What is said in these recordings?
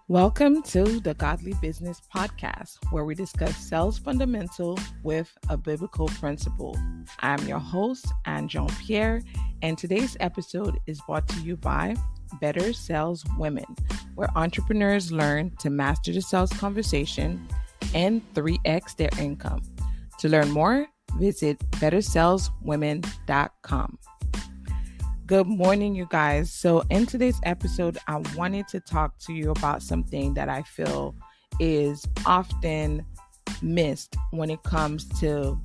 Welcome to the Godly Business Podcast, where we discuss sales fundamental with a biblical principle. I'm your host, Anne Jean Pierre, and today's episode is brought to you by Better Sales Women, where entrepreneurs learn to master the sales conversation and 3x their income. To learn more, visit bettersaleswomen.com. Good morning, you guys. So in today's episode, I wanted to talk to you about something that I feel is often missed when it comes to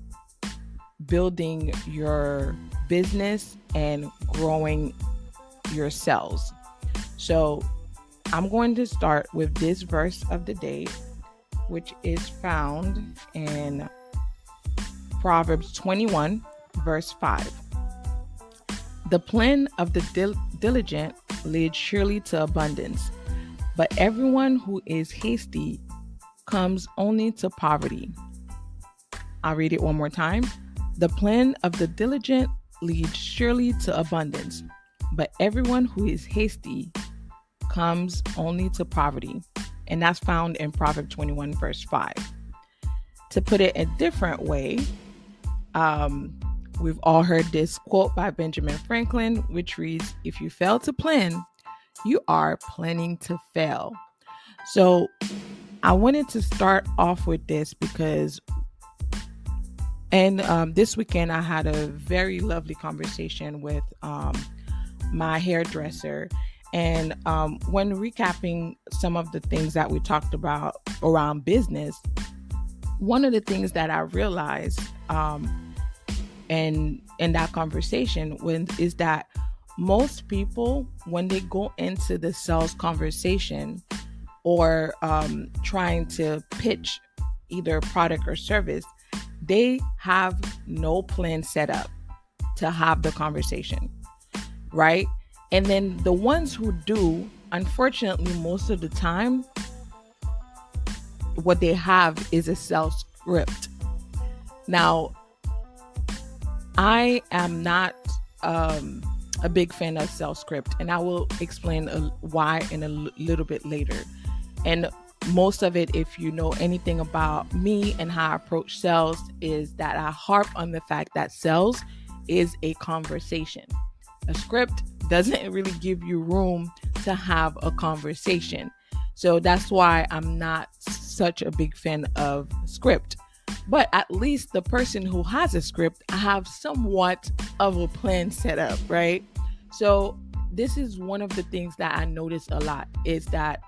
building your business and growing your sales. So I'm going to start with this verse of the day, which is found in Proverbs 21, verse 5. The plan of the diligent leads surely to abundance, but everyone who is hasty comes only to poverty. I'll read it one more time. The plan of the diligent leads surely to abundance, but everyone who is hasty comes only to poverty. And that's found in Proverbs 21, verse 5. To put it a different way, we've all heard this quote by Benjamin Franklin, which reads, "If you fail to plan, you are planning to fail." So I wanted to start off with this because this weekend I had a very lovely conversation with my hairdresser. And when recapping some of the things that we talked about around business, one of the things that I realized and in that conversation is that most people, when they go into the sales conversation or trying to pitch either product or service, they have no plan set up to have the conversation, right? And then the ones who do, unfortunately, most of the time, what they have is a sales script. Now, I am not a big fan of sales script, and I will explain why in a little bit later. And most of it, if you know anything about me and how I approach sales, is that I harp on the fact that sales is a conversation. A script doesn't really give you room to have a conversation. So that's why I'm not such a big fan of script. But at least the person who has a script, I have somewhat of a plan set up, right? So this is one of the things that I notice a lot is that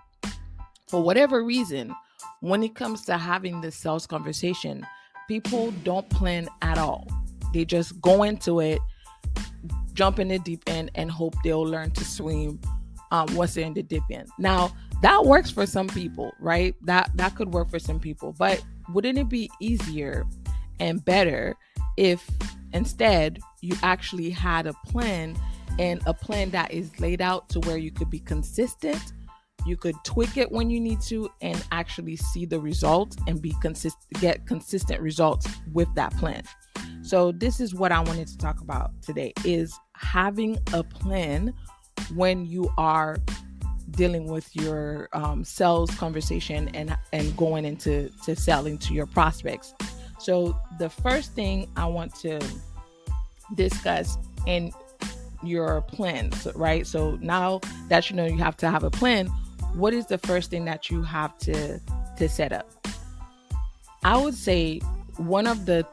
for whatever reason, when it comes to having the sales conversation, people don't plan at all. They just go into it, jump in the deep end, and hope they'll learn to swim once they're in the deep end. Now, that works for some people, right? That could work for some people, but wouldn't it be easier and better if instead you actually had a plan, and a plan that is laid out to where you could be consistent, you could tweak it when you need to, and actually see the results and get consistent results with that plan. So this is what I wanted to talk about today, is having a plan when you are dealing with your sales conversation and going into selling to your prospects. So the first thing I want to discuss in your plans, right? So now that you know you have to have a plan, what is the first thing that you have to set up? I would say one of the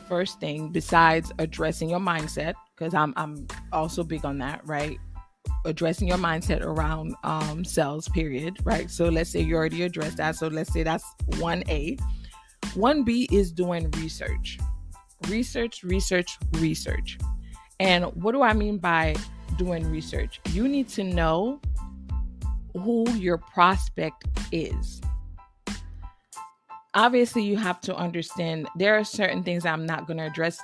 first thing besides addressing your mindset, because I'm also big on that, right? Addressing your mindset around sales, period, right? So let's say you already addressed that. So let's say that's 1A. 1B is doing research. Research. And what do I mean by doing research? You need to know who your prospect is. Obviously, you have to understand there are certain things I'm not going to address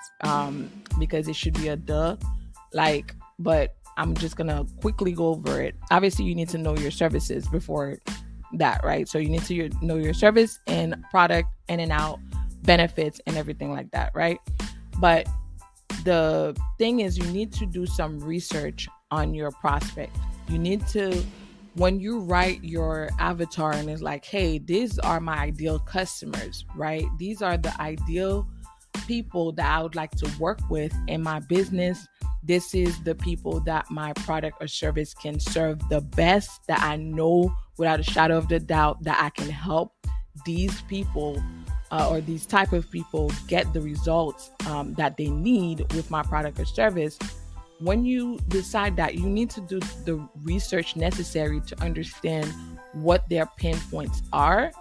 because it should be a but I'm just going to quickly go over it. Obviously, you need to know your services before that, right? So you need to know your service and product, in and out, benefits, and everything like that, right? But the thing is, you need to do some research on your prospect. You need to when you write your avatar and it's like, hey, these are my ideal customers, right? These are the ideal people that I would like to work with in my business. This is the people that my product or service can serve the best, that I know without a shadow of the doubt that I can help these people or these type of people get the results that they need with my product or service. When you decide that, you need to do the research necessary to understand what their pain points are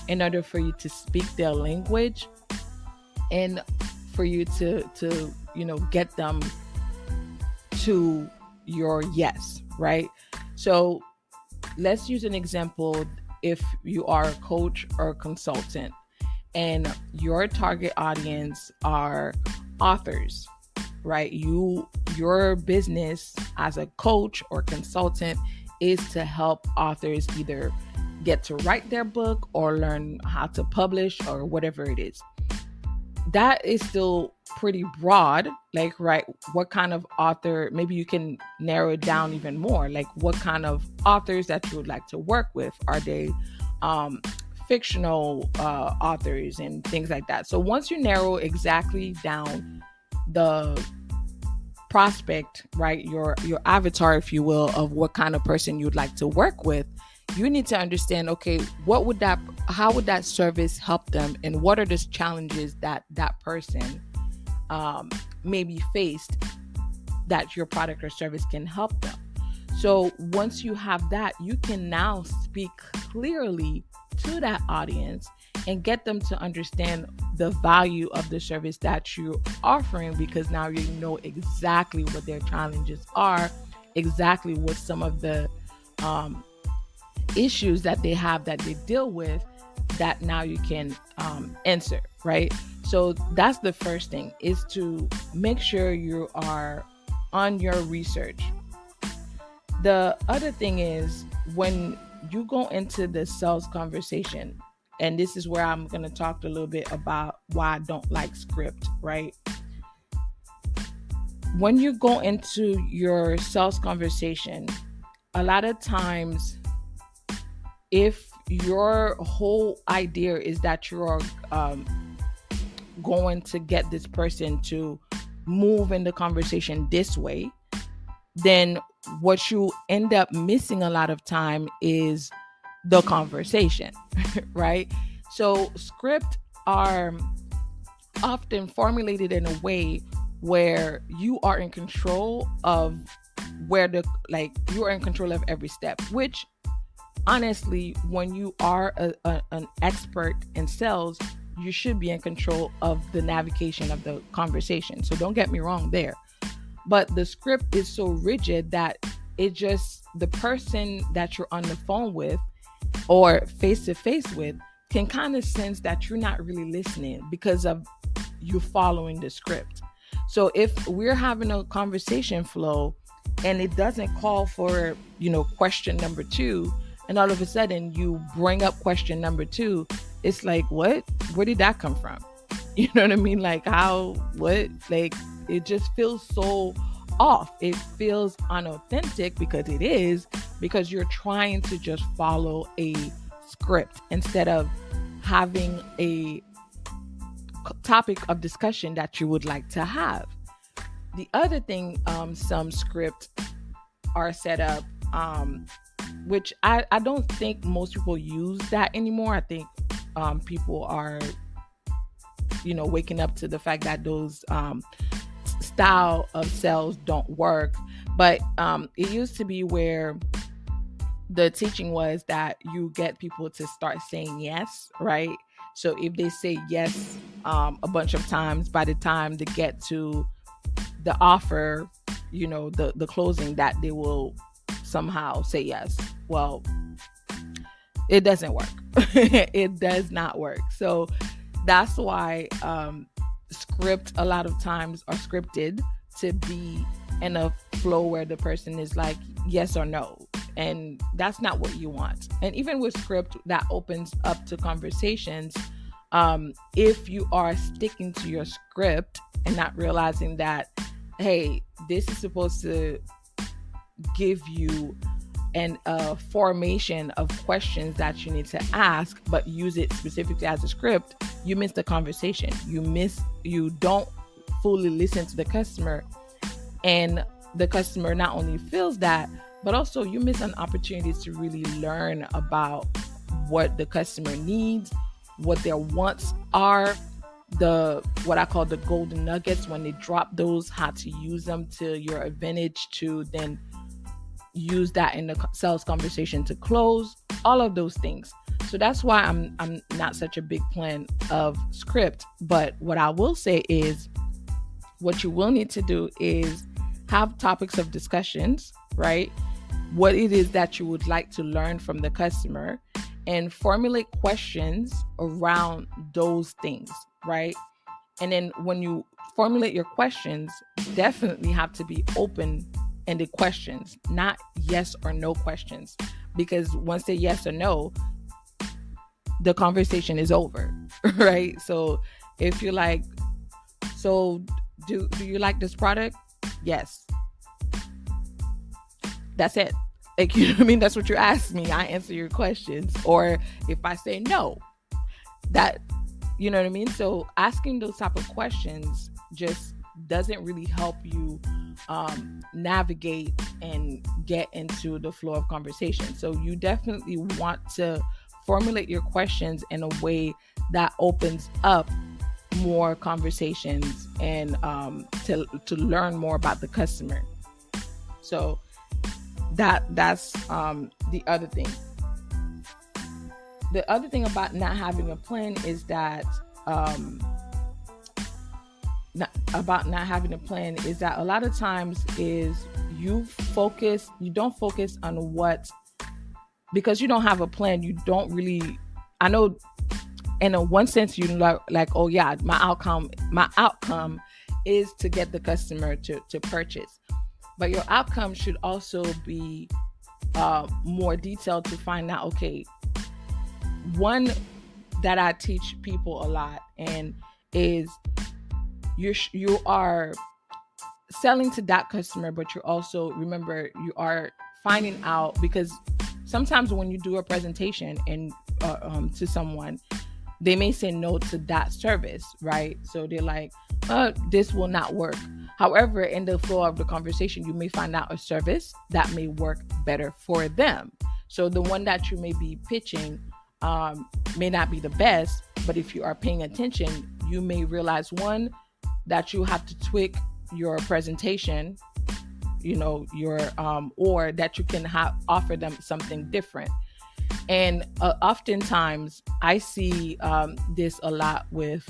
in order for you to speak their language and for you to get them to your yes, right? So let's use an example. If you are a coach or a consultant and your target audience are authors, right? Your business as a coach or consultant is to help authors either get to write their book or learn how to publish or whatever it is. That is still pretty broad. Like, right, what kind of author? Maybe you can narrow it down even more. Like, what kind of authors that you would like to work with? Are they fictional authors and things like that? So once you narrow exactly down the prospect, right, your avatar, if you will, of what kind of person you'd like to work with, you need to understand, okay, how would that service help them, and what are the challenges that person may be faced that your product or service can help them. So once you have that, you can now speak clearly to that audience and get them to understand the value of the service that you're offering, because now you know exactly what their challenges are, exactly what some of the issues that they have that they deal with, that now you can answer, right? So that's the first thing, is to make sure you are on your research. The other thing is, when you go into the sales conversation, and this is where I'm going to talk a little bit about why I don't like script, right? When you go into your sales conversation, a lot of times, if your whole idea is that you're going to get this person to move in the conversation this way, then what you end up missing a lot of time is the conversation, right? So scripts are often formulated in a way where you are in control of you are in control of every step, which honestly, when you are an expert in sales, you should be in control of the navigation of the conversation. So don't get me wrong there. But the script is so rigid that the person that you're on the phone with or face to face with can kind of sense that you're not really listening because of you following the script. So if we're having a conversation flow and it doesn't call for, question number 2, and all of a sudden you bring up question number 2, it's like, what? Where did that come from? You know what I mean? Like, how, what? Like, it just feels so off. It feels unauthentic, because you're trying to just follow a script instead of having a topic of discussion that you would like to have. The other thing, some scripts are set up, which I don't think most people use that anymore. I think people are, waking up to the fact that those style of sales don't work. But it used to be where the teaching was that you get people to start saying yes, right? So if they say yes a bunch of times, by the time they get to the offer, the closing, that they will somehow say yes. Well, it doesn't work. It does not work. So that's why script a lot of times are scripted to be in a flow where the person is like yes or no, and that's not what you want. And even with script, that opens up to conversations. If you are sticking to your script and not realizing that, hey, this is supposed to give you and a formation of questions that you need to ask, but use it specifically as a script, you miss the conversation. You don't fully listen to the customer, and the customer not only feels that, but also you miss an opportunity to really learn about what the customer needs, what their wants are, the what I call the golden nuggets. When they drop those, how to use them to your advantage to then use that in the sales conversation to close, all of those things. So that's why I'm not such a big fan of script. But what I will say is, what you will need to do is have topics of discussions, right? What it is that you would like to learn from the customer, and formulate questions around those things, right? And then when you formulate your questions, definitely have to be open-ended questions, not yes or no questions. Because once they yes or no, the conversation is over, right? So if you're like, so do you like this product? Yes. That's it. Like, you know what I mean? That's what you ask me. I answer your questions. Or if I say no, that, you know what I mean? So asking those type of questions just doesn't really help you navigate and get into the flow of conversation. So you definitely want to formulate your questions in a way that opens up more conversations and to learn more about the customer. So that's the other thing. The other thing about not having a plan is that a lot of times is you don't focus on what, because you don't have a plan, you don't really, I know in a one sense you like, oh yeah, my outcome is to get the customer to purchase. But your outcome should also be more detailed to find out, okay, one that I teach people a lot and is you are selling to that customer, but you're also, remember, you are finding out, because sometimes when you do a presentation and to someone, they may say no to that service, right? So they're like, this will not work. However, in the flow of the conversation, you may find out a service that may work better for them. So the one that you may be pitching may not be the best, but if you are paying attention, you may realize, one, that you have to tweak your presentation, or that you can offer them something different. And oftentimes I see this a lot with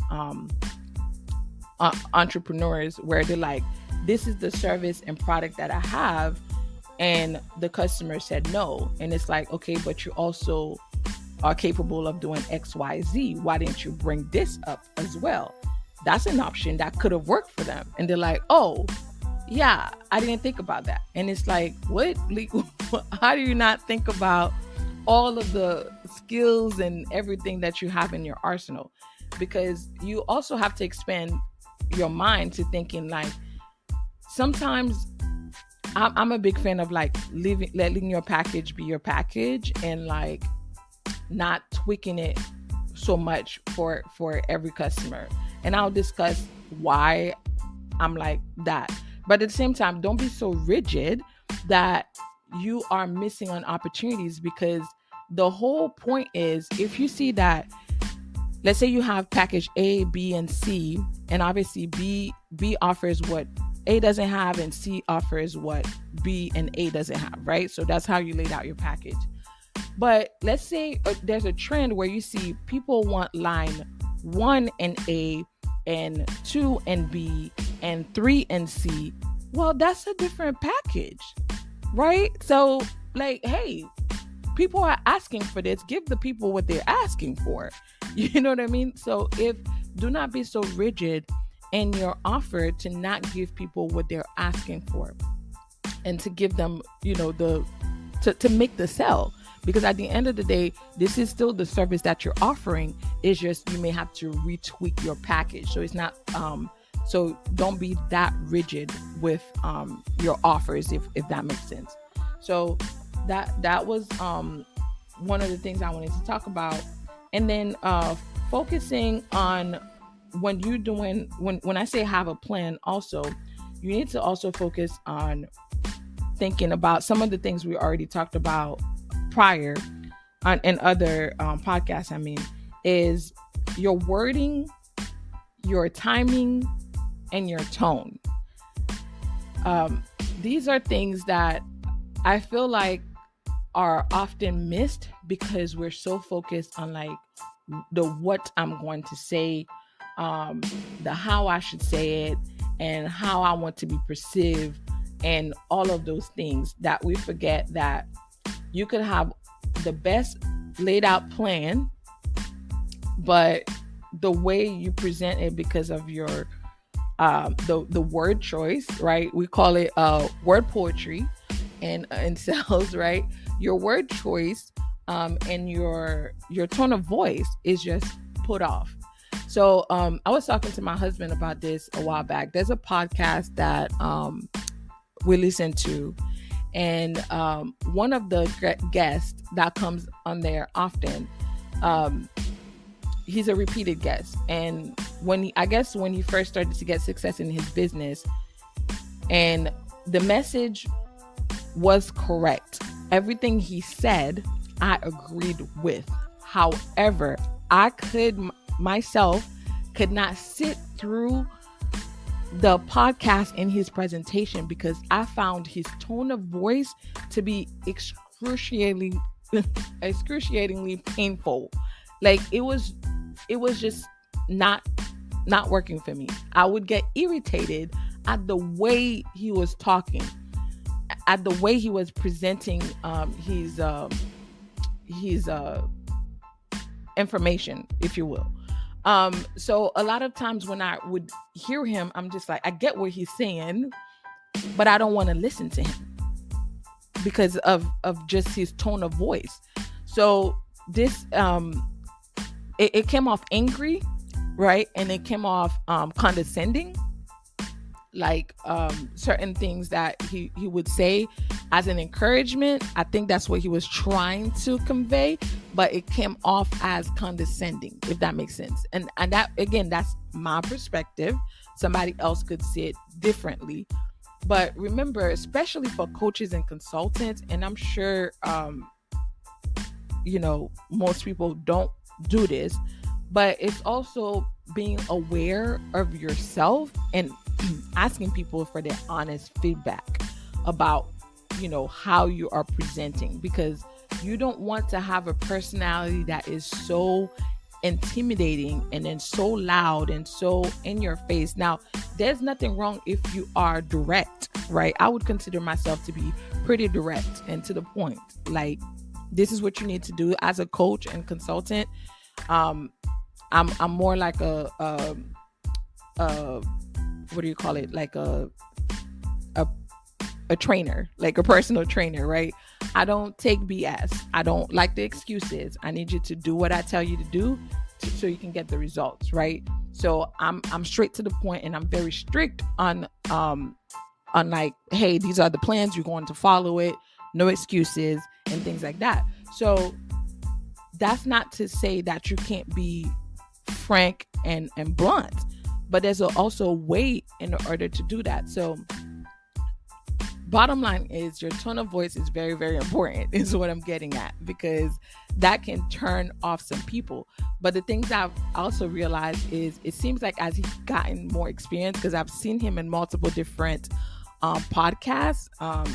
entrepreneurs, where they're like, this is the service and product that I have, and the customer said no. And it's like, okay, but you also are capable of doing XYZ. Why didn't you bring this up as well? That's an option that could have worked for them. And they're like, oh yeah, I didn't think about that. And it's like, what? How do you not think about all of the skills and everything that you have in your arsenal? Because you also have to expand your mind to thinking, like, sometimes I'm a big fan of like letting your package be your package, and like not tweaking it so much for every customer. And I'll discuss why I'm like that. But at the same time, don't be so rigid that you are missing on opportunities, because the whole point is, if you see that, let's say you have package A, B, and C, and obviously B offers what A doesn't have, and C offers what B and A doesn't have, right? So that's how you laid out your package. But let's say there's a trend where you see people want line 1 and A, and 2 and B, and 3 and C. Well, that's a different package, right? So like, hey, people are asking for this. Give the people what they're asking for. You know what I mean? So do not be so rigid in your offer to not give people what they're asking for, and to give them, to make the sell. Because at the end of the day, this is still the service that you're offering. It's just, you may have to retweak your package. So it's not, so don't be that rigid with your offers, if that makes sense. So that was one of the things I wanted to talk about. And then focusing on when you're doing, when I say have a plan, also you need to also focus on thinking about some of the things we already talked about prior on in other podcasts. I mean, is your wording, your timing, and your tone. These are things that I feel like are often missed because we're so focused on like the what I'm going to say, the how I should say it, and how I want to be perceived, and all of those things, that we forget that you could have the best laid out plan, but the way you present it, because of your the word choice, right? We call it word poetry in sales, right? Your word choice and your tone of voice is just put off. So I was talking to my husband about this a while back. There's a podcast that we listen to, and one of the guests that comes on there often, he's a repeated guest. And when he first started to get success in his business, and the message was correct, everything he said I agreed with. However, I myself could not sit through the podcast in his presentation because I found his tone of voice to be excruciatingly painful. Like it was just not working for me. I would get irritated at the way he was talking, at the way he was presenting his information, if you will. So a lot of times when I would hear him, I'm just like, I get what he's saying, but I don't want to listen to him because of just his tone of voice. So this, it came off angry, right? And it came off condescending, like certain things that he would say as an encouragement. I think that's what he was trying to convey, but it came off as condescending, if that makes sense. And that, again, that's my perspective. Somebody else could see it differently. But remember, especially for coaches and consultants, and I'm sure most people don't do this, but it's also being aware of yourself and asking people for their honest feedback about how you are presenting, because you don't want to have a personality that is so intimidating and then so loud and so in your face. Now, there's nothing wrong if you are direct, right? I would consider myself to be pretty direct and to the point. Like, this is what you need to do as a coach and consultant. I'm more like a what do you call it? Like a trainer, like a personal trainer, right? I don't take BS. I don't like the excuses. I need you to do what I tell you to do so you can get the results, right? So I'm straight to the point, and I'm very strict on like, hey, these are the plans, you're going to follow it, no excuses and things like that. So that's not to say that you can't be frank and blunt, but there's also a way in order to do that. So bottom line is your tone of voice is very, very important, is what I'm getting at, because that can turn off some people. But the things I've also realized is it seems like as he's gotten more experience, because I've seen him in multiple different podcasts,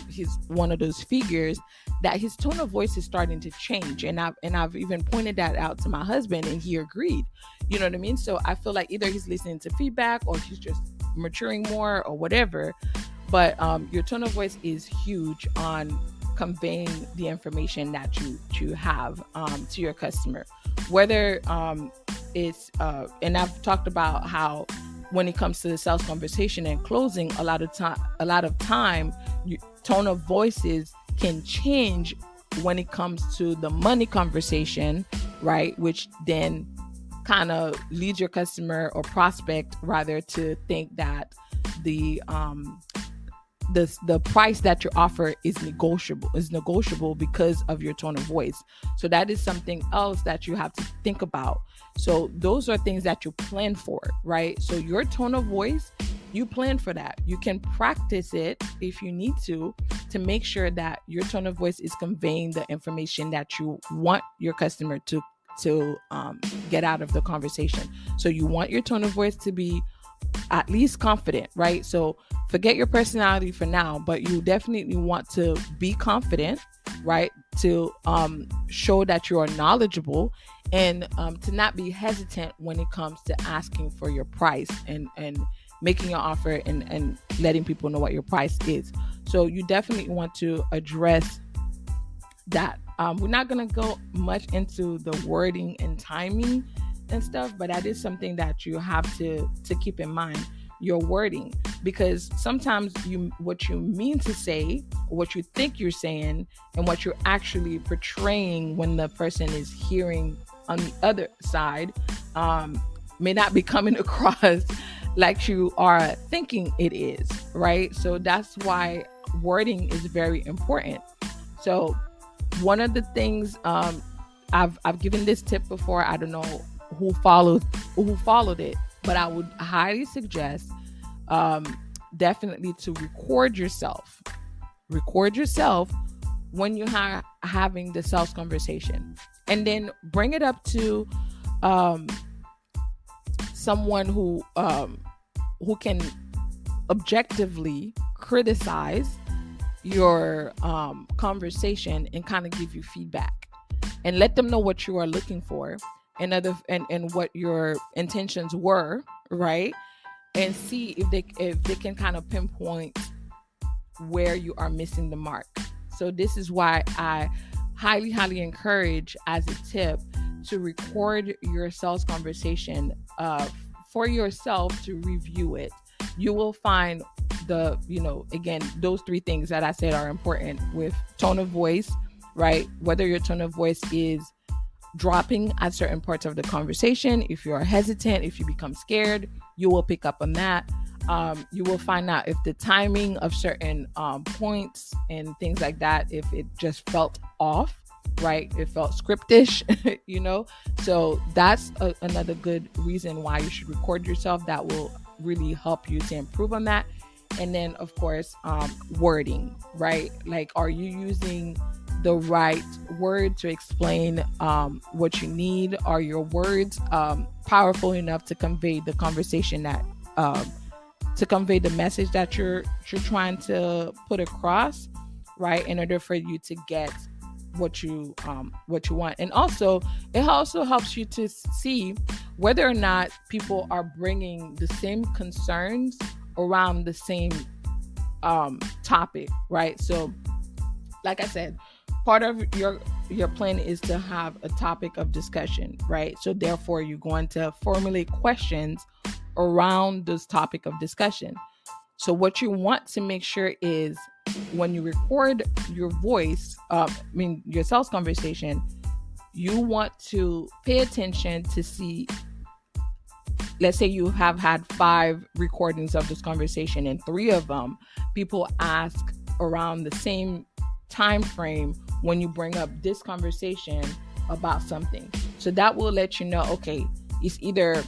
he's one of those figures that his tone of voice is starting to change. And I've even pointed that out to my husband, and he agreed. You know what I mean? So I feel like either he's listening to feedback or he's just maturing more or whatever. But your tone of voice is huge on conveying the information that you have to your customer. Whether it's and I've talked about how when it comes to the sales conversation and closing, a lot of time, your tone of voices can change when it comes to the money conversation, right? Which then kind of leads your customer or prospect rather to think that the the price that you offer is negotiable because of your tone of voice. So that is something else that you have to think about. So those are things that you plan for, right? So your tone of voice, you plan for that. You can practice it if you need to make sure that your tone of voice is conveying the information that you want your customer to get out of the conversation. So you want your tone of voice to be at least confident, right? So forget your personality for now, but you definitely want to be confident, right? To show that you are knowledgeable, and to not be hesitant when it comes to asking for your price and making your offer and letting people know what your price is. So you definitely want to address that. We're not going to go much into the wording and timing and stuff, but that is something that you have to keep in mind, your wording, because sometimes what you mean to say, what you think you're saying, and what you're actually portraying when the person is hearing on the other side may not be coming across like you are thinking it is, right? So that's why wording is very important. So one of the things, I've given this tip before. I don't know who followed it, but I would highly suggest definitely to record yourself when you are having the sales conversation, and then bring it up to someone who can objectively criticize your conversation and kind of give you feedback, and let them know what you are looking for and what your intentions were, right? And see if they can kind of pinpoint where you are missing the mark. So this is why I highly encourage, as a tip, to record your sales conversation for yourself to review it. You will find again, those three things that I said are important with tone of voice, right? Whether your tone of voice is dropping at certain parts of the conversation, if you are hesitant, if you become scared, you will pick up on that. You will find out if the timing of certain points and things like that, if it just felt off, right? It felt scriptish, So that's another good reason why you should record yourself. That will really help you to improve on that. And then, of course, wording, right? Like, are you using the right word to explain what you need? Are your words powerful enough to convey the conversation to convey the message that you're trying to put across, right? In order for you to get what you want. And also, it also helps you to see whether or not people are bringing the same concerns around the same topic, right? So, like I said, part of your plan is to have a topic of discussion, right? So therefore, you're going to formulate questions around this topic of discussion. So what you want to make sure is, when you record your voice, your sales conversation, you want to pay attention to see, let's say you have had 5 recordings of this conversation, and 3 of them people ask around the same time frame when you bring up this conversation about something. So that will let you know, okay, it's either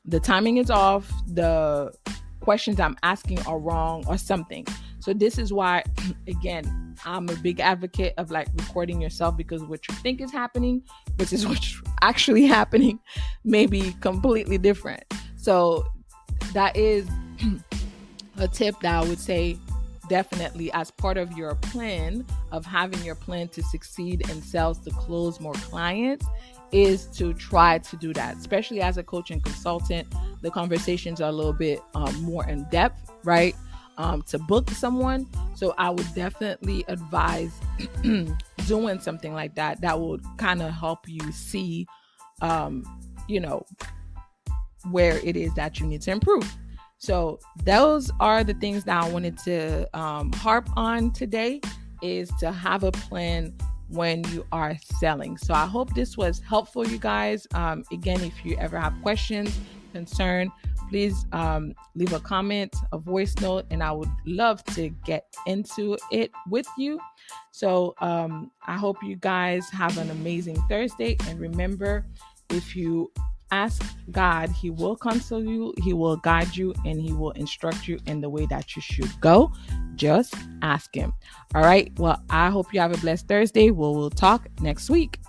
the timing is off, the questions I'm asking are wrong, or something. So this is why, again, I'm a big advocate of recording yourself, because what you think is happening versus what's actually happening may be completely different. So that is a tip that I would say, definitely, as part of your plan of having your plan to succeed in sales, to close more clients, is to try to do that. Especially as a coach and consultant, the conversations are a little bit more in depth, right? To book someone. So I would definitely advise doing something like that. That will kind of help you see, where it is that you need to improve. So those are the things that I wanted to harp on today, is to have a plan when you are selling. So I hope this was helpful, you guys. Again, if you ever have questions, concern, please leave a comment, a voice note, and I would love to get into it with you. So I hope you guys have an amazing Thursday. And remember, if you ask God, He will counsel you, He will guide you, and He will instruct you in the way that you should go. Just ask Him. All right. Well, I hope you have a blessed Thursday. We'll talk next week.